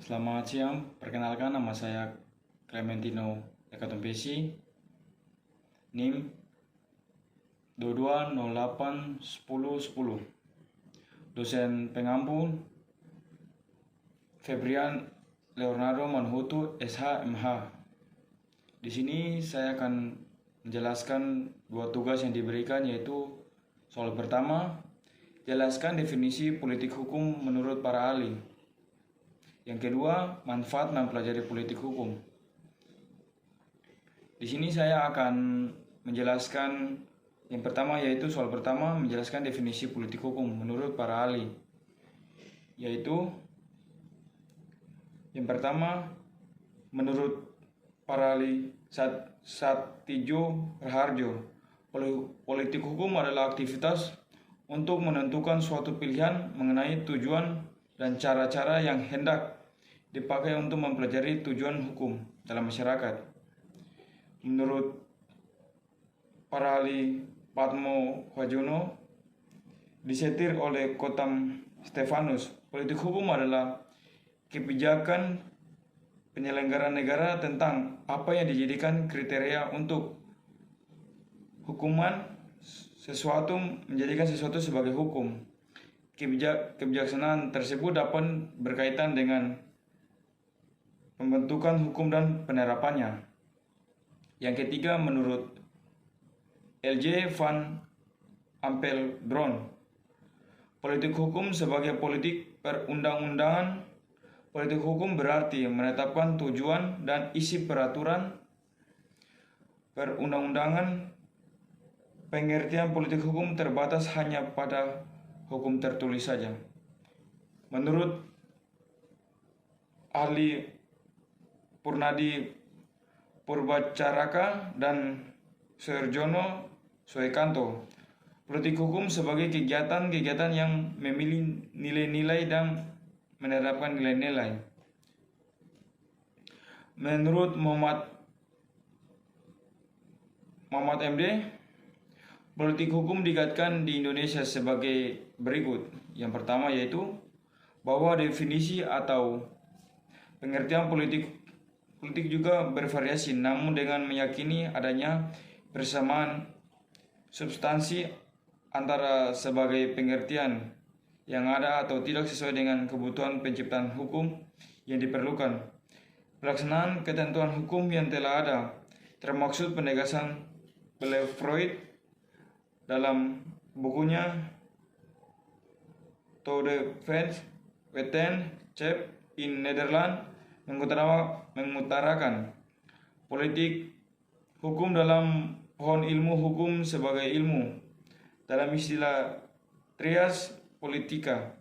Selamat siang, perkenalkan nama saya Clementino Ekatompesi, NIM 22081010, dosen pengampu Febrian Leonardo Manhutu SH.MH. Di sini saya akan menjelaskan dua tugas yang diberikan, yaitu soal pertama, jelaskan definisi politik hukum menurut para ahli. Yang kedua, manfaat mempelajari politik hukum. Di sini saya akan menjelaskan yang pertama, yaitu soal pertama, menjelaskan definisi politik hukum menurut para ahli. Yaitu yang pertama, menurut para ahli Satidjo Raharjo, politik hukum adalah aktivitas untuk menentukan suatu pilihan mengenai tujuan dan cara-cara yang hendak dipakai untuk mempelajari tujuan hukum dalam masyarakat. Menurut para ahli Patmo Hwajono, disetir oleh Kotam Stefanus, politik hukum adalah kebijakan penyelenggaraan negara tentang apa yang dijadikan kriteria untuk hukuman sesuatu, menjadikan sesuatu sebagai hukum. Kebijaksanaan tersebut dapat berkaitan dengan pembentukan hukum dan penerapannya. Yang ketiga, menurut L.J. van Ampeldron, politik hukum sebagai politik perundang-undangan. Politik hukum berarti menetapkan tujuan dan isi peraturan perundang-undangan. Pengertian politik hukum terbatas hanya pada hukum tertulis saja. Menurut ahli Purnadi Purbacaraka dan Serjono Soekanto, politik hukum sebagai kegiatan-kegiatan yang memilih nilai-nilai dan menerapkan nilai-nilai. Menurut Muhammad MD, politik hukum dikaitkan di Indonesia sebagai berikut. Yang pertama yaitu bahwa definisi atau pengertian politik juga bervariasi, namun dengan meyakini adanya persamaan substansi antara sebagai pengertian yang ada atau tidak sesuai dengan kebutuhan penciptaan hukum yang diperlukan. Pelaksanaan ketentuan hukum yang telah ada, termaksud penegasan oleh Freud dalam bukunya To Defense Wetenschap in Nederland, mengutarakan politik hukum dalam pohon ilmu hukum sebagai ilmu. Dalam istilah trias politika,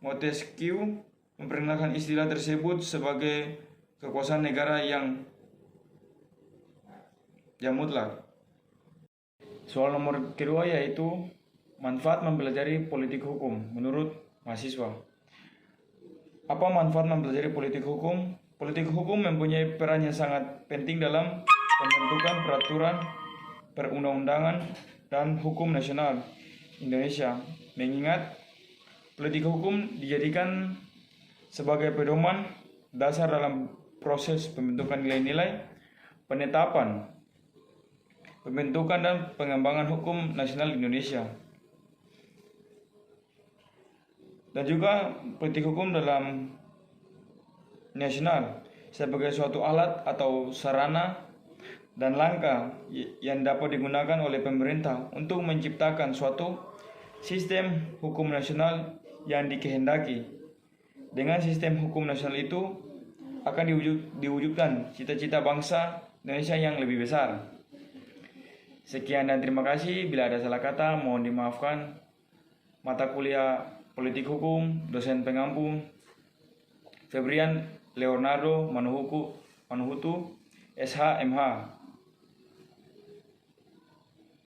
Montesquieu memperkenalkan istilah tersebut sebagai kekuasaan negara yang mutlak. Soal nomor kedua yaitu manfaat mempelajari politik hukum menurut mahasiswa. Apa manfaat mempelajari politik hukum? Politik hukum mempunyai peran yang sangat penting dalam pembentukan peraturan perundang-undangan dan hukum nasional Indonesia. Mengingat politik hukum dijadikan sebagai pedoman dasar dalam proses pembentukan nilai-nilai, penetapan, pembentukan dan pengembangan hukum nasional Indonesia. Dan juga politik hukum dalam nasional sebagai suatu alat atau sarana dan langkah yang dapat digunakan oleh pemerintah untuk menciptakan suatu sistem hukum nasional yang dikehendaki. Dengan sistem hukum nasional itu akan diwujudkan cita-cita bangsa Indonesia yang lebih besar. Sekian dan terima kasih. Bila ada salah kata, mohon dimaafkan. Mata kuliah Politik Hukum, dosen pengampu Febrian Leonardo Manhutu SH.MH.